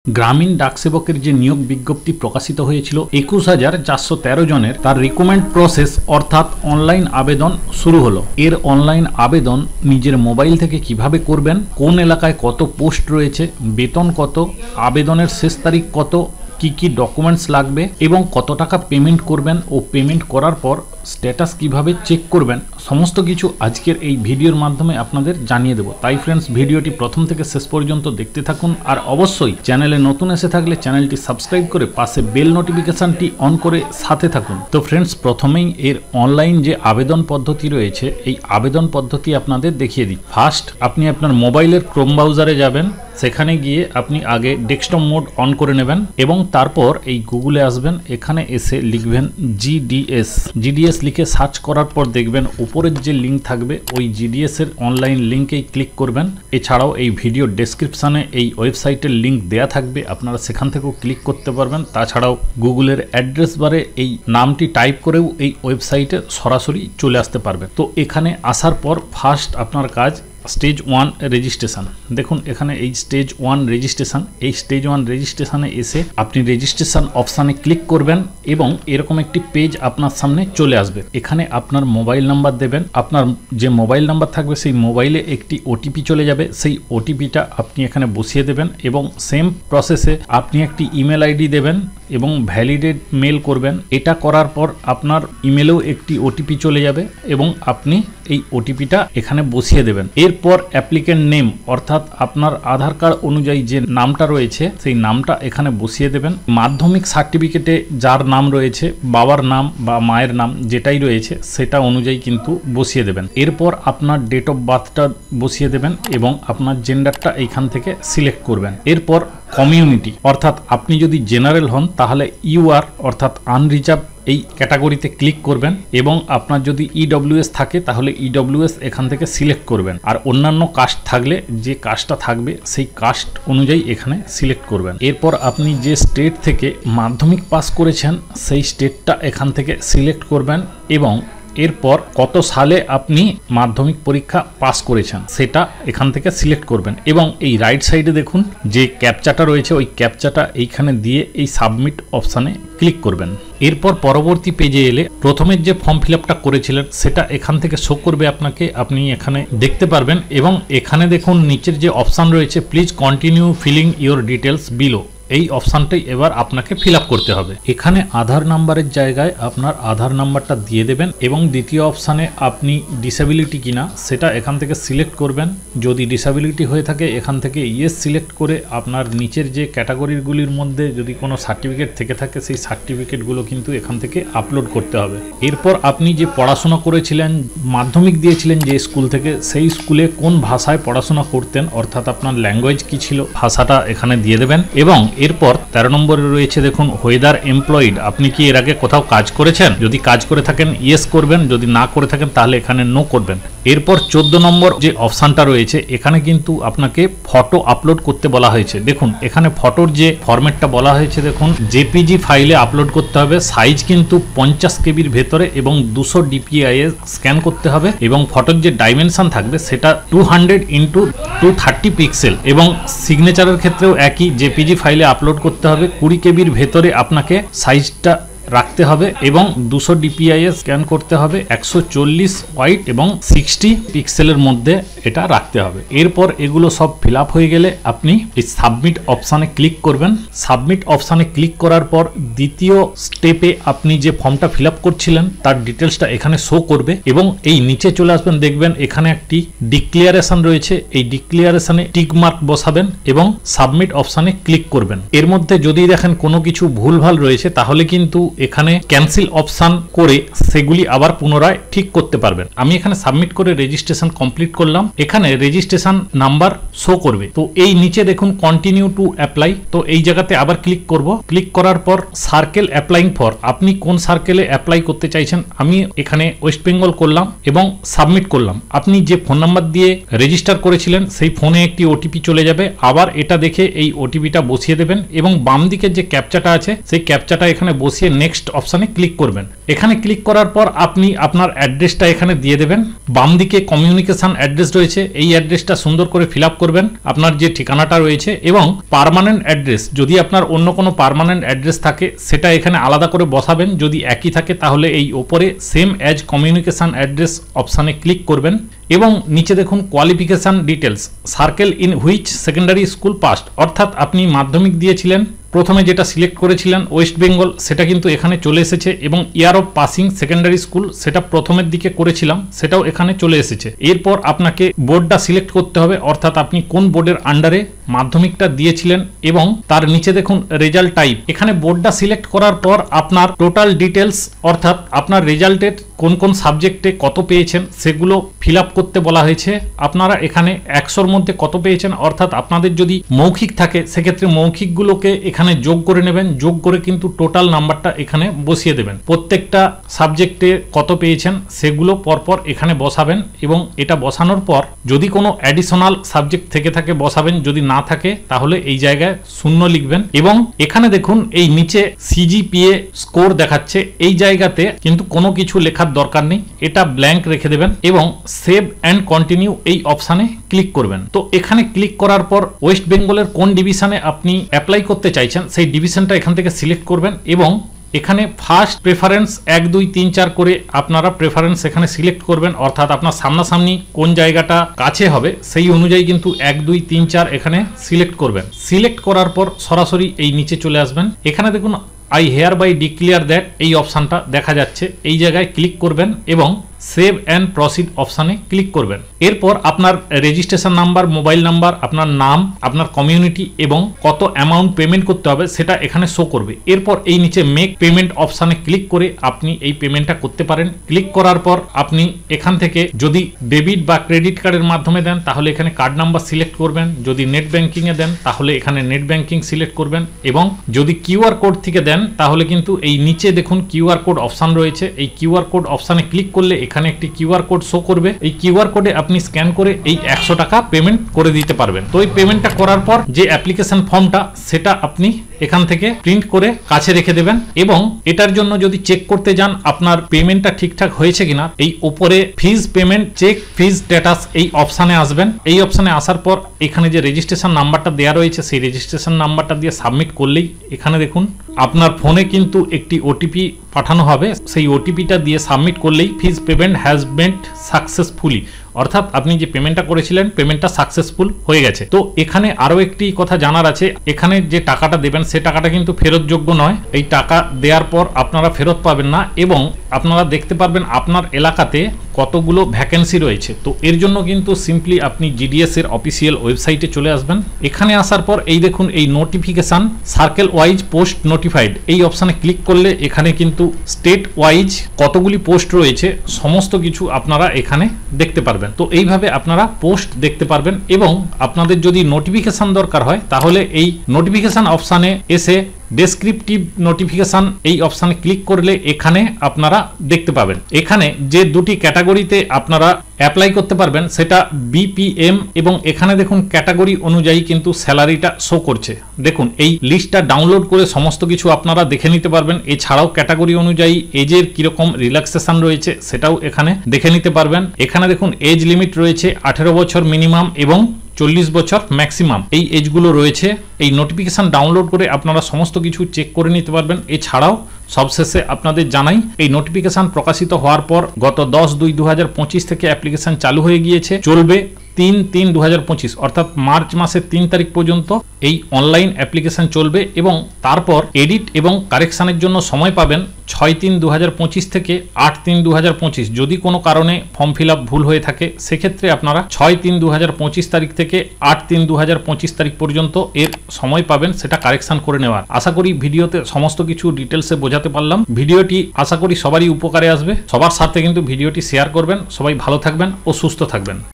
গ্রামীণ ডাকসেবকের যে নিয়োগ বিজ্ঞপ্তি প্রকাশিত হয়েছিল ২১,৪১৩ জনের, তার রিক্রুটমেন্ট প্রসেস অর্থাৎ অনলাইন আবেদন শুরু হলো। এর অনলাইন আবেদন নিজের মোবাইল থেকে কিভাবে করবেন, কোন এলাকায় কত পোস্ট রয়েছে, বেতন কত, আবেদনের শেষ তারিখ কত, কি ডকুমেন্টস লাগবে এবং কত টাকা পেমেন্ট করবেন ও পেমেন্ট করার পর স্ট্যাটাস কিভাবে চেক করবেন, সমস্ত কিছু আজকের এই ভিডিওর মাধ্যমে আপনাদের জানিয়ে দেব। তাই ফ্রেন্ডস, ভিডিওটি প্রথম থেকে শেষ পর্যন্ত দেখতে থাকুন আর অবশ্যই চ্যানেলে নতুন এসে থাকলে চ্যানেলটি সাবস্ক্রাইব করে পাশে বেল নোটিফিকেশনটি অন করে সাথে থাকুন। তো ফ্রেন্ডস, প্রথমেই এর অনলাইন যে আবেদন পদ্ধতি রয়েছে, এই আবেদন পদ্ধতি আপনাদের দেখিয়ে দিই। ফার্স্ট আপনি আপনার মোবাইলের ক্রোম ব্রাউজারে যাবেন, সেখানে গিয়ে আপনি আগে ডেস্কটপ মোড অন করে নেবেন এবং তারপর এই গুগলে আসবেন। এখানে এসে লিখবেন জিডিএস লিখে সার্চ করার পর দেখবেন উপরের যে লিঙ্ক থাকবে ওই জিডিএস এর অনলাইন লিঙ্কেই ক্লিক করবেন। এছাড়াও এই ভিডিও ডেসক্রিপশনে এই ওয়েবসাইটের লিঙ্ক দেয়া থাকবে, আপনারা সেখান থেকেও ক্লিক করতে পারবেন। তাছাড়াও গুগলের অ্যাড্রেস বারে এই নামটি টাইপ করেও এই ওয়েবসাইটে সরাসরি চলে আসতে পারবে। তো এখানে আসার পর ফার্স্ট আপনার কাজ স্টেজ 1 রেজিস্ট্রেশন। দেখুন এখানে এই স্টেজ 1 রেজিস্ট্রেশন, এই স্টেজ 1 রেজিস্ট্রেশনে এসে আপনি রেজিস্ট্রেশন অপশানে ক্লিক করবেন এবং এরকম একটি পেজ আপনার সামনে চলে আসবে। এখানে আপনার মোবাইল নাম্বার দেবেন, আপনার যে মোবাইল নাম্বার থাকবে সেই মোবাইলে একটি ওটিপি চলে যাবে, সেই ওটিপিটা আপনি এখানে বসিয়ে দেবেন এবং সেম প্রসেসে আপনি একটি ইমেল আইডি দেবেন এবং ভ্যালিডেট মেল করবেন। এটা করার পর আপনার ইমেলেও একটি ওটিপি চলে যাবে এবং আপনি এই ওটিপিটা এখানে বসিয়ে দেবেন। এরপর অ্যাপ্লিকেন্ট নেম অর্থাৎ আপনার আধার কার্ড অনুযায়ী যে নামটা রয়েছে সেই নামটা এখানে বসিয়ে দেবেন। মাধ্যমিক সার্টিফিকেটে যার নাম রয়েছে, বাবার নাম বা মায়ের নাম যেটাই রয়েছে সেটা অনুযায়ী কিন্তু বসিয়ে দেবেন। এরপর আপনার ডেট অফ বার্থটা বসিয়ে দেবেন এবং আপনার জেন্ডারটা এইখান থেকে সিলেক্ট করবেন। এরপর কমিউনিটি অর্থাৎ আপনি যদি জেনারেল হন তাহলে ইউআর অর্থাৎ আনরিজার্ভ এই ক্যাটাগরিতে ক্লিক করবেন এবং আপনার যদি ইডব্লিউএস থাকে তাহলে ইডব্লিউএস এখান থেকে সিলেক্ট করবেন। আর অন্যান্য কাস্ট থাকলে যে কাস্টটা থাকবে সেই কাস্ট অনুযায়ী এখানে সিলেক্ট করবেন। এরপর আপনি যে স্টেট থেকে মাধ্যমিক পাস করেছেন সেই স্টেটটা এখান থেকে সিলেক্ট করবেন এবং এরপর কত সালে আপনি মাধ্যমিক পরীক্ষা পাস করেছেন সেটা এখান থেকে সিলেক্ট করবেন এবং এই রাইট সাইডে দেখুন যে ক্যাপচাটা রয়েছে ওই ক্যাপচাটা এইখানে দিয়ে এই সাবমিট অপশানে ক্লিক করবেন। এরপর পরবর্তী পেজে এলে প্রথমের যে ফর্ম ফিল আপটা করেছিলেন সেটা এখান থেকে শো করবে আপনাকে, আপনি এখানে দেখতে পারবেন এবং এখানে দেখুন নিচের যে অপশান রয়েছে please continue filling your details below, এই অপশানটাই এবার আপনাকে ফিল আপ করতে হবে। এখানে আধার নাম্বারের জায়গায় আপনার আধার নাম্বারটা দিয়ে দেবেন এবং দ্বিতীয় অপশানে আপনি ডিসেবিলিটি কিনা সেটা এখান থেকে সিলেক্ট করবেন। যদি ডিসেবিলিটি হয়ে থাকে এখান থেকে ইয়েস সিলেক্ট করে আপনার নিচের যে ক্যাটাগরিগুলির মধ্যে যদি কোনো সার্টিফিকেট থেকে থাকে সেই সার্টিফিকেটগুলো কিন্তু এখান থেকে আপলোড করতে হবে। এরপর আপনি যে পড়াশোনা করেছিলেন, মাধ্যমিক দিয়েছিলেন যে স্কুল থেকে, সেই স্কুলে কোন ভাষায় পড়াশোনা করতেন অর্থাৎ আপনার ল্যাঙ্গুয়েজ কি ছিল ভাষাটা এখানে দিয়ে দেবেন এবং এরপর 13 নম্বরে রয়েছে দেখুন ওয়েদার এমপ্লয়েড, আপনি কি এর আগে কোথাও কাজ করেছেন, যদি কাজ করে থাকেন ইয়েস করবেন, যদি না করে থাকেন তাহলে এখানে নো করবেন। এরপর 14 নম্বর যে অপশানটা রয়েছে এখানে কিন্তু আপনাকে ফটো আপলোড করতে বলা হয়েছে। দেখুন এখানে ফটোর যে ফরম্যাটটা বলা হয়েছে দেখুন জেপিজি ফাইলে আপলোড করতে হবে, সাইজ কিন্তু 50 কেবির ভেতরে এবং 200 DPI এ স্ক্যান করতে হবে এবং ফটোর যে ডাইমেনশন থাকবে সেটা 200x230 পিক্সেল এবং সিগনেচারের ক্ষেত্রেও একই জেপিজি ফাইলে আপলোড করতে হবে। 20 কেবির ভেতরে আপনাকে সাইজটা রাখতে হবে এবং 200 DPI এ স্ক্যান করতে হবে, 140 হোয়াইট এবং 60 পিক্সেলের মধ্যে এটা রাখতে হবে। এরপর এগুলো সব ফিল আপ হয়ে গেলে আপনি এই সাবমিট অপশানে ক্লিক করবেন। সাবমিট অপশানে ক্লিক করার পর দ্বিতীয় স্টেপে আপনি যে ফর্মটা ফিল আপ করছিলেন তার ডিটেলসটা এখানে শো করবে এবং এই নিচে চলে আসবেন, দেখবেন এখানে একটি ডিক্লিয়ারেশন রয়েছে, এই ডিক্লিয়ারেশনে টিক মার্ক বসাবেন এবং সাবমিট অপশানে ক্লিক করবেন। এর মধ্যে যদি দেখেন কোনো কিছু ভুলভাল রয়েছে তাহলে কিন্তু এখানে ক্যান্সেল অপশন করে সেগুলি আবার পুনরায় ঠিক করতে পারবেন। আমি এখানে সাবমিট করে রেজিস্ট্রেশন কমপ্লিট করলাম, এখানে রেজিস্ট্রেশন নাম্বার শো করবে। তো এই নিচে দেখুন কন্টিনিউ টু অ্যাপ্লাই, তো এই জায়গাতে আবার ক্লিক করব। ক্লিক করার পর সার্কেল অ্যাপ্লাইং ফর, আপনি কোন সার্কেলে অ্যাপ্লাই করতে চাইছেন, আমি এখানে ওয়েস্ট বেঙ্গল করলাম এবং সাবমিট করলাম। আপনি যে ফোন নাম্বার দিয়ে রেজিস্টার করেছিলেন সেই ফোনে একটি ওটিপি চলে যাবে, আবার এটা দেখে এই ওটিপিটা বসিয়ে দেবেন এবং বাম দিকের যে ক্যাপচাটা আছে সেই ক্যাপচাটা এখানে বসিয়ে নেক্সট অপশানে ক্লিক করবেন। এখানে ক্লিক করার পর আপনি আপনার অ্যাড্রেসটা এখানে দিয়ে দেবেন। বাম দিকে কমিউনিকেশন অ্যাড্রেস রয়েছে, এই অ্যাড্রেসটা সুন্দর করে ফিল আপ করবেন, আপনার যে ঠিকানাটা রয়েছে। এবং পার্মানেন্ট অ্যাড্রেস, যদি আপনার অন্য কোনো পার্মানেন্ট অ্যাড্রেস থাকে সেটা এখানে আলাদা করে বসাবেন, যদি একই থাকে তাহলে এই ওপরে সেম অ্যাজ কমিউনিকেশন অ্যাড্রেস অপশানে ক্লিক করবেন। এবং নিচে দেখুন qualification details, circle in which secondary school past, অর্থাৎ আপনি মাধ্যমিক দিয়েছিলেন, প্রথমে যেটা সিলেক্ট করেছিলেন ওয়েস্ট বেঙ্গল সেটা কিন্তু এখানে চলে এসেছে, এবং year of passing secondary school সেটা প্রথমের দিকে করেছিলাম সেটাও এখানে চলে এসেছে। এরপর আপনাকে বোর্ডটা সিলেক্ট করতে হবে, অর্থাৎ আপনি কোন বোর্ডের আন্ডারে মাধ্যমিকটা দিয়েছিলেন, এবং তার নিচে দেখুন রেজাল্ট টাইপ। এখানে বোর্ডটা সিলেক্ট করার পর আপনার টোটাল ডিটেলস, অর্থাৎ আপনার রেজাল্টের কোন কোন সাবজেক্টে কত পেয়েছেন সেগুলো ফিল আপ করতে বলা হয়েছে। আপনারা এখানে 100-র মধ্যে কত পেয়েছেন, অর্থাৎ আপনাদের যদি মৌখিক থাকে সেক্ষেত্রে মৌখিকগুলোকে এখানে যোগ করে নেবেন, যোগ করে কিন্তু টোটাল নাম্বারটা এখানে বসিয়ে দেবেন। প্রত্যেকটা সাবজেক্টে কত পেয়েছেন সেগুলো পরপর এখানে বসাবেন, এবং এটা বসানোর পর যদি কোনো অ্যাডিশনাল সাবজেক্ট থেকে থাকে বসাবেন, যদি না থাকে তাহলে এই জায়গায় 0 লিখবেন। এবং এখানে দেখুন এই নিচে সিজিপিএ স্কোর দেখাচ্ছে, এই জায়গাতে কিন্তু কোনো কিছু লেখার দরকার নেই, এটা ব্ল্যাঙ্ক রেখে দেবেন এবং সেভ অ্যান্ড কন্টিনিউ এই অপশানে ক্লিক করবেন। তো এখানে ক্লিক করার পর ওয়েস্ট বেঙ্গলের কোন ডিভিশনে আপনি অ্যাপ্লাই করতে চাইছেন সেই ডিভিশনটা এখান থেকে সিলেক্ট করবেন, এবং এখানে ফার্স্ট প্রেফারেন্স 1, 2, 3, 4 করে আপনারা প্রেফারেন্স এখানে সিলেক্ট করবেন, অর্থাৎ আপনার সামনাসামনি কোন জায়গাটা কাছে হবে সেই অনুযায়ী কিন্তু 1, 2, 3, 4 এখানে সিলেক্ট করবেন। সিলেক্ট করার পর সরাসরি এই নিচে চলে আসবেন। এখানে দেখুন I hereby declare that এই অপশানটা দেখা যাচ্ছে, এই জায়গায় ক্লিক করবেন এবং সেভ অ্যান্ড প্রসিড অপশানে ক্লিক করবেন। এরপর আপনার রেজিস্ট্রেশন নাম্বার, মোবাইল নাম্বার, আপনার নাম, আপনার কমিউনিটি এবং কত অ্যামাউন্ট পেমেন্ট করতে হবে সেটা এখানে শো করবে। এরপর এই নিচে মেক পেমেন্ট অপশানে ক্লিক করে আপনি এই পেমেন্টটা করতে পারেন। ক্লিক করার পর আপনি এখান থেকে যদি ডেবিট বা ক্রেডিট কার্ডের মাধ্যমে দেন তাহলে এখানে কার্ড নাম্বার সিলেক্ট করবেন, যদি নেট ব্যাঙ্কিংয়ে দেন তাহলে এখানে নেট ব্যাঙ্কিং সিলেক্ট করবেন, এবং যদি কিউআর কোড থেকে দেন তাহলে কিন্তু এই নিচে দেখুন কিউআর কোড অপশান রয়েছে, এই কিউআর কোড অপশানে ক্লিক করলে এখানে একটি কিউআর কোড শো করবে। এই কিউআর কোডে আপনি স্ক্যান করে এই 100 টাকা পেমেন্ট করে দিতে পারবেন। তো এই পেমেন্টটা করার পর যে অ্যাপ্লিকেশন ফর্মটা সেটা আপনি এখান থেকে প্রিন্ট করে কাছে রেখে দেবেন, এবং এটার জন্য যদি চেক করতে যান আপনার পেমেন্টটা ঠিকঠাক হয়েছে কিনা এই উপরে ফিজ পেমেন্ট চেক ফিজ স্ট্যাটাস এই অপশানে আসবেন। এই অপশানে আসার পর এখানে যে রেজিস্ট্রেশন নাম্বারটা দেওয়া রয়েছে সেই রেজিস্ট্রেশন নাম্বারটা দিয়ে সাবমিট করলেই এখানে দেখুন আপনার ফোনে কিন্তু একটি ওটিপি পাঠানো হবে, সেই ওটিপিটা দিয়ে সাবমিট করলেই ফিজ পেমেন্ট হ্যাজ মেড সাকসেসফুলি, অর্থাৎ আপনি যে পেমেন্টটা করেছিলেন পেমেন্টটা সাকসেসফুল হয়ে গেছে। তো এখানে আরো একটি কথা জানার আছে, এখানে যে টাকাটা দেবেন সে টাকাটা কিন্তু ফেরতযোগ্য নয়, এই টাকা দেওয়ার পর আপনারা ফেরত পাবেন না, এবং আপনারা দেখতে পারবেন আপনার এলাকাতে কতগুলো ভ্যাকেন্সি রয়েছে। তো এর জন্য কিন্তু সিম্পলি আপনি জিডিএস এর অফিসিয়াল ওয়েবসাইটে চলে আসবেন। এখানে আসার পর এই দেখুন এই notification circle wise post notified এই অপশানে ক্লিক করলে এখানে কিন্তু স্টেট ওয়াইজ কতগুলি পোস্ট রয়েছে সমস্ত কিছু আপনারা এখানে দেখতে পারবেন। তো এইভাবে আপনারা পোস্ট দেখতে পারবেন, এবং আপনাদের যদি নোটিফিকেশন দরকার হয় তাহলে এই নোটিফিকেশন অপশানে এসে ডেসক্রিপটিভ নোটিফিকেশন এই অপশানে ক্লিক করলে এখানে আপনারা দেখতে পাবেন। এখানে যে দুটি ক্যাটাগরিতে আপনারা অ্যাপ্লাই করতে পারবেন সেটা বিপিএম, এবং এখানে দেখুন ক্যাটাগরি অনুযায়ী কিন্তু স্যালারিটা শো করছে। দেখুন এই লিস্টটা ডাউনলোড করে সমস্ত কিছু আপনারা দেখে নিতে পারবেন। এছাড়াও ক্যাটাগরি অনুযায়ী এজের কিরকম রিল্যাক্সেশন রয়েছে সেটাও এখানে দেখে নিতে পারবেন। এখানে দেখুন এজ লিমিট রয়েছে 18 বছর মিনিমাম এবং 40 বছর ম্যাক্সিমাম, এই এজগুলো রয়েছে। এই নোটিফিকেশন ডাউনলোড করে আপনারা সমস্ত কিছু চেক করে নিতে পারবেন। এছাড়াও সবশেষে আপনাদের জানাই এই নোটিফিকেশন প্রকাশিত হওয়ার পর গত 10/2/2025 থেকে অ্যাপ্লিকেশন চালু হয়ে গিয়েছে, চলবে 3/3/2025 অর্থাৎ মার্চ মাসের 3 তারিখ পর্যন্ত এই অনলাইন অ্যাপ্লিকেশন চলবে, এবং তারপর এডিট এবং কারেকশানের জন্য সময় পাবেন 6/3/2025 থেকে 8/3/2025। যদি কোনো কারণে ফর্ম ফিল আপ ভুল হয়ে থাকে সেক্ষেত্রে আপনারা 6/3/2025 তারিখ থেকে 8/3/2025 তারিখ পর্যন্ত এর সময় পাবেন সেটা কারেকশন করে নেওয়ার। আশা করি ভিডিওতে সমস্ত কিছু ডিটেলসে বোঝাতে পারলাম। ভিডিওটি আশা করি সবারই উপকারে আসবে। সবার সাথে কিন্তু ভিডিওটি শেয়ার করবেন। সবাই ভালো থাকবেন ও সুস্থ থাকবেন।